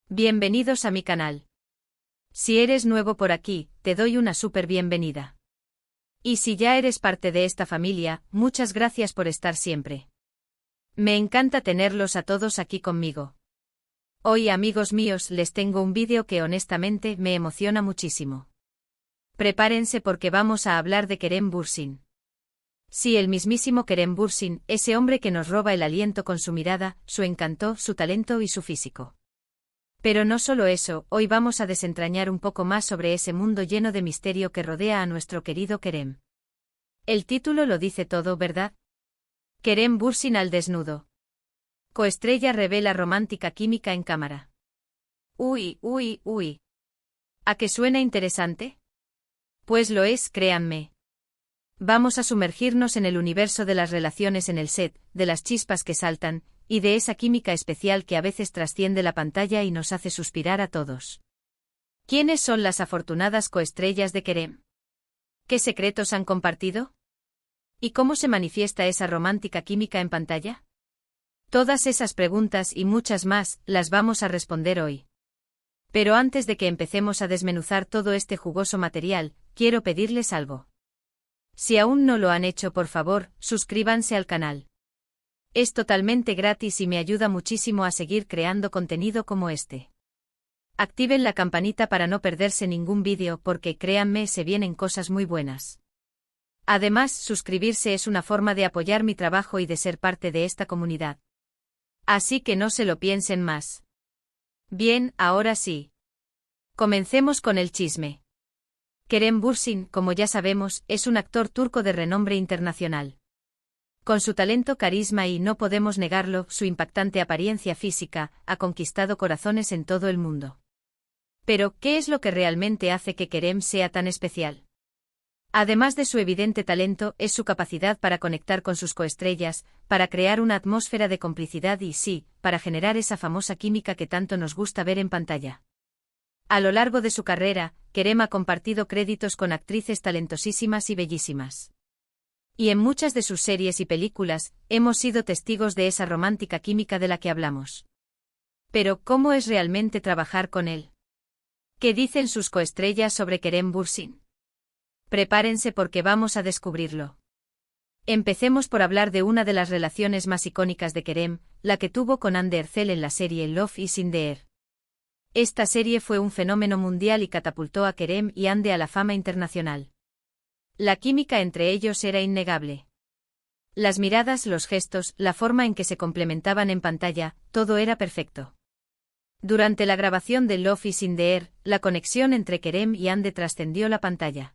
Bienvenidos a mi canal. Si eres nuevo por aquí, te doy una súper bienvenida. Y si ya eres parte de esta familia, muchas gracias por estar siempre. Me encanta tenerlos a todos aquí conmigo. Hoy, amigos míos, les tengo un vídeo que honestamente me emociona muchísimo. Prepárense porque vamos a hablar de Kerem Bürsin. Sí, el mismísimo Kerem Bürsin, ese hombre que nos roba el aliento con su mirada, su encanto, su talento y su físico. Pero no solo eso, hoy vamos a desentrañar un poco más sobre ese mundo lleno de misterio que rodea a nuestro querido Kerem. El título lo dice todo, ¿verdad? Kerem Bürsin al desnudo. Coestrella revela romántica química en cámara. Uy. ¿A qué suena interesante? Pues lo es, créanme. Vamos a sumergirnos en el universo de las relaciones en el set, de las chispas que saltan, y de esa química especial que a veces trasciende la pantalla y nos hace suspirar a todos. ¿Quiénes son las afortunadas coestrellas de Kerem? ¿Qué secretos han compartido? ¿Y cómo se manifiesta esa romántica química en pantalla? Todas esas preguntas y muchas más, las vamos a responder hoy. Pero antes de que empecemos a desmenuzar todo este jugoso material, quiero pedirles algo. Si aún no lo han hecho, por favor, suscríbanse al canal. Es totalmente gratis y me ayuda muchísimo a seguir creando contenido como este. Activen la campanita para no perderse ningún vídeo porque, créanme, se vienen cosas muy buenas. Además, suscribirse es una forma de apoyar mi trabajo y de ser parte de esta comunidad. Así que no se lo piensen más. Bien, ahora sí. Comencemos con el chisme. Kerem Bürsin, como ya sabemos, es un actor turco de renombre internacional. Con su talento, carisma y, no podemos negarlo, su impactante apariencia física, ha conquistado corazones en todo el mundo. Pero, ¿qué es lo que realmente hace que Kerem sea tan especial? Además de su evidente talento, es su capacidad para conectar con sus coestrellas, para crear una atmósfera de complicidad y, sí, para generar esa famosa química que tanto nos gusta ver en pantalla. A lo largo de su carrera, Kerem ha compartido créditos con actrices talentosísimas y bellísimas. Y en muchas de sus series y películas, hemos sido testigos de esa romántica química de la que hablamos. Pero, ¿cómo es realmente trabajar con él? ¿Qué dicen sus coestrellas sobre Kerem Bürsin? Prepárense porque vamos a descubrirlo. Empecemos por hablar de una de las relaciones más icónicas de Kerem, la que tuvo con Hande Erçel en la serie Love is in the Air. Esta serie fue un fenómeno mundial y catapultó a Kerem y Hande a la fama internacional. La química entre ellos era innegable. Las miradas, los gestos, la forma en que se complementaban en pantalla, todo era perfecto. Durante la grabación de Love is in the Air, la conexión entre Kerem y Hande trascendió la pantalla.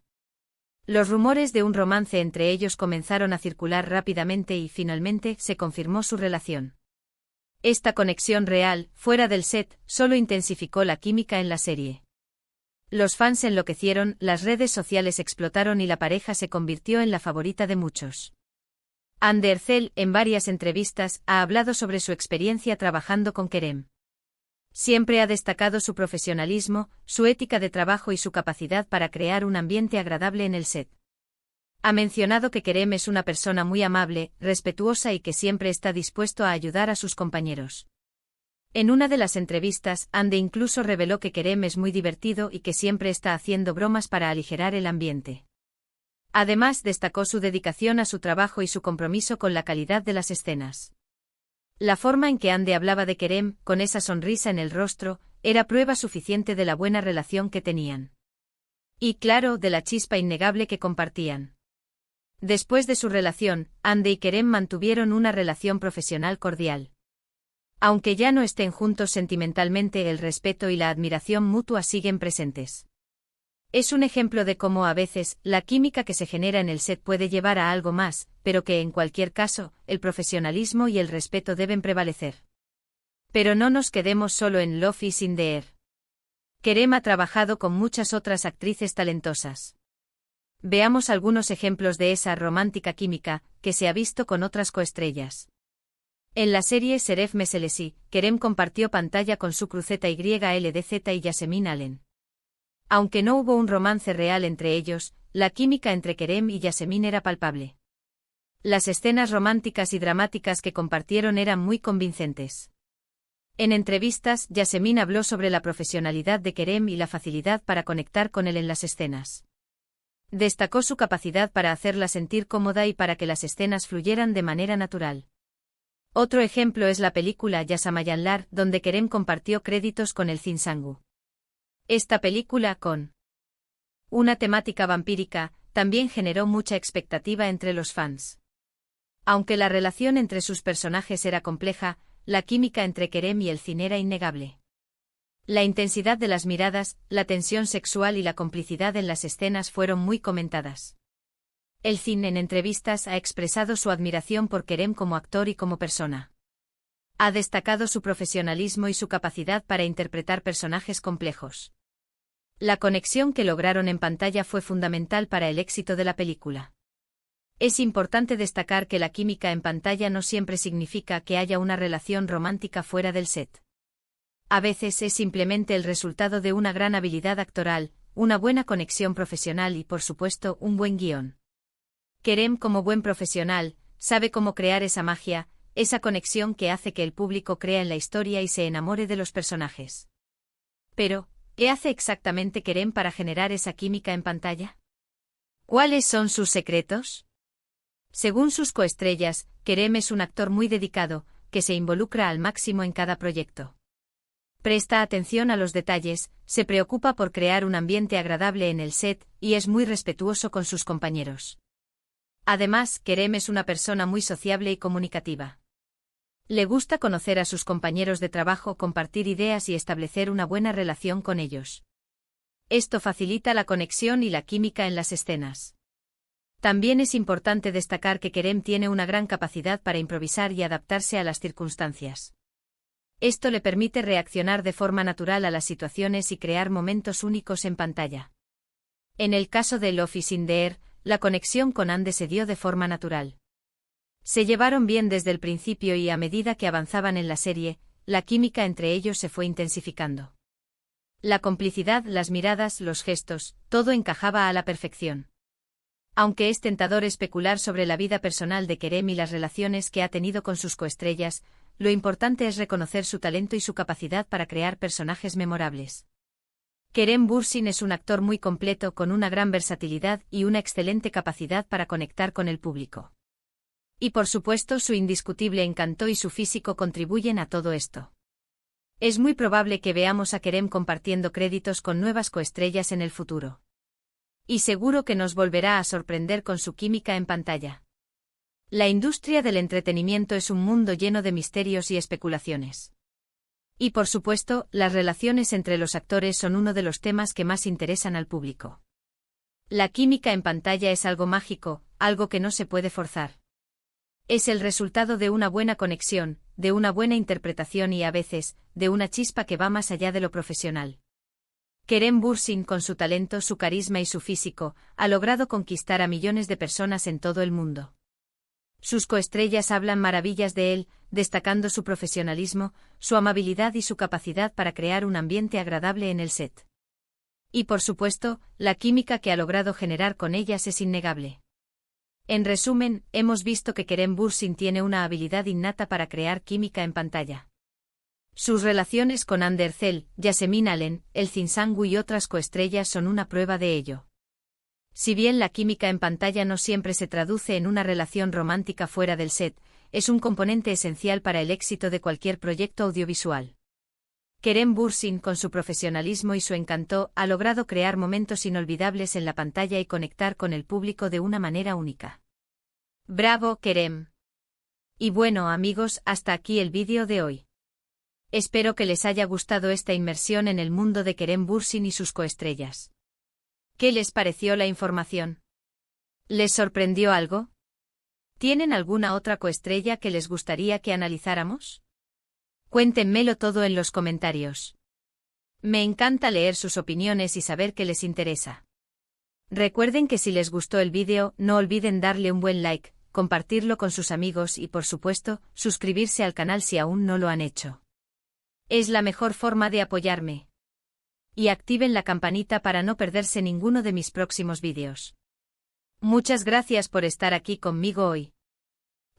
Los rumores de un romance entre ellos comenzaron a circular rápidamente y finalmente se confirmó su relación. Esta conexión real, fuera del set, solo intensificó la química en la serie. Los fans enloquecieron, las redes sociales explotaron y la pareja se convirtió en la favorita de muchos. Hande Erçel, en varias entrevistas, ha hablado sobre su experiencia trabajando con Kerem. Siempre ha destacado su profesionalismo, su ética de trabajo y su capacidad para crear un ambiente agradable en el set. Ha mencionado que Kerem es una persona muy amable, respetuosa y que siempre está dispuesto a ayudar a sus compañeros. En una de las entrevistas, Hande incluso reveló que Kerem es muy divertido y que siempre está haciendo bromas para aligerar el ambiente. Además, destacó su dedicación a su trabajo y su compromiso con la calidad de las escenas. La forma en que Hande hablaba de Kerem, con esa sonrisa en el rostro, era prueba suficiente de la buena relación que tenían. Y claro, de la chispa innegable que compartían. Después de su relación, Hande y Kerem mantuvieron una relación profesional cordial. Aunque ya no estén juntos sentimentalmente, el respeto y la admiración mutua siguen presentes. Es un ejemplo de cómo a veces, la química que se genera en el set puede llevar a algo más, pero que en cualquier caso, el profesionalismo y el respeto deben prevalecer. Pero no nos quedemos solo en Love is in the Air. Kerem ha trabajado con muchas otras actrices talentosas. Veamos algunos ejemplos de esa romántica química, que se ha visto con otras coestrellas. En la serie Şeref Meselesi, Kerem compartió pantalla con su cruceta YLDZ y Yasemin Allen. Aunque no hubo un romance real entre ellos, la química entre Kerem y Yasemin era palpable. Las escenas románticas y dramáticas que compartieron eran muy convincentes. En entrevistas, Yasemin habló sobre la profesionalidad de Kerem y la facilidad para conectar con él en las escenas. Destacó su capacidad para hacerla sentir cómoda y para que las escenas fluyeran de manera natural. Otro ejemplo es la película Yaşamayanlar, donde Kerem compartió créditos con el Zinsangu. Esta película, con una temática vampírica, también generó mucha expectativa entre los fans. Aunque la relación entre sus personajes era compleja, la química entre Kerem y el Zin era innegable. La intensidad de las miradas, la tensión sexual y la complicidad en las escenas fueron muy comentadas. El Zin en entrevistas ha expresado su admiración por Kerem como actor y como persona. Ha destacado su profesionalismo y su capacidad para interpretar personajes complejos. La conexión que lograron en pantalla fue fundamental para el éxito de la película. Es importante destacar que la química en pantalla no siempre significa que haya una relación romántica fuera del set. A veces es simplemente el resultado de una gran habilidad actoral, una buena conexión profesional y, por supuesto, un buen guión. Kerem, como buen profesional, sabe cómo crear esa magia, esa conexión que hace que el público crea en la historia y se enamore de los personajes. Pero, ¿qué hace exactamente Kerem para generar esa química en pantalla? ¿Cuáles son sus secretos? Según sus coestrellas, Kerem es un actor muy dedicado, que se involucra al máximo en cada proyecto. Presta atención a los detalles, se preocupa por crear un ambiente agradable en el set, y es muy respetuoso con sus compañeros. Además, Kerem es una persona muy sociable y comunicativa. Le gusta conocer a sus compañeros de trabajo, compartir ideas y establecer una buena relación con ellos. Esto facilita la conexión y la química en las escenas. También es importante destacar que Kerem tiene una gran capacidad para improvisar y adaptarse a las circunstancias. Esto le permite reaccionar de forma natural a las situaciones y crear momentos únicos en pantalla. En el caso de Love is in the Air, la conexión con Ande se dio de forma natural. Se llevaron bien desde el principio y a medida que avanzaban en la serie, la química entre ellos se fue intensificando. La complicidad, las miradas, los gestos, todo encajaba a la perfección. Aunque es tentador especular sobre la vida personal de Kerem y las relaciones que ha tenido con sus coestrellas, lo importante es reconocer su talento y su capacidad para crear personajes memorables. Kerem Bürsin es un actor muy completo con una gran versatilidad y una excelente capacidad para conectar con el público. Y por supuesto su indiscutible encanto y su físico contribuyen a todo esto. Es muy probable que veamos a Kerem compartiendo créditos con nuevas coestrellas en el futuro. Y seguro que nos volverá a sorprender con su química en pantalla. La industria del entretenimiento es un mundo lleno de misterios y especulaciones. Y por supuesto, las relaciones entre los actores son uno de los temas que más interesan al público. La química en pantalla es algo mágico, algo que no se puede forzar. Es el resultado de una buena conexión, de una buena interpretación y a veces, de una chispa que va más allá de lo profesional. Kerem Bürsin, con su talento, su carisma y su físico, ha logrado conquistar a millones de personas en todo el mundo. Sus coestrellas hablan maravillas de él, destacando su profesionalismo, su amabilidad y su capacidad para crear un ambiente agradable en el set. Y por supuesto, la química que ha logrado generar con ellas es innegable. En resumen, hemos visto que Kerem Bürsin tiene una habilidad innata para crear química en pantalla. Sus relaciones con Hande Erçel, Yasemin Alen, el Zinsangu y otras coestrellas son una prueba de ello. Si bien la química en pantalla no siempre se traduce en una relación romántica fuera del set, es un componente esencial para el éxito de cualquier proyecto audiovisual. Kerem Bürsin, con su profesionalismo y su encanto, ha logrado crear momentos inolvidables en la pantalla y conectar con el público de una manera única. ¡Bravo, Kerem! Y bueno, amigos, hasta aquí el vídeo de hoy. Espero que les haya gustado esta inmersión en el mundo de Kerem Bürsin y sus coestrellas. ¿Qué les pareció la información? ¿Les sorprendió algo? ¿Tienen alguna otra coestrella que les gustaría que analizáramos? Cuéntenmelo todo en los comentarios. Me encanta leer sus opiniones y saber qué les interesa. Recuerden que si les gustó el vídeo, no olviden darle un buen like, compartirlo con sus amigos y por supuesto, suscribirse al canal si aún no lo han hecho. Es la mejor forma de apoyarme. Y activen la campanita para no perderse ninguno de mis próximos vídeos. Muchas gracias por estar aquí conmigo hoy.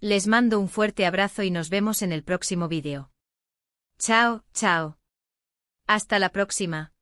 Les mando un fuerte abrazo y nos vemos en el próximo vídeo. Chao, chao. Hasta la próxima.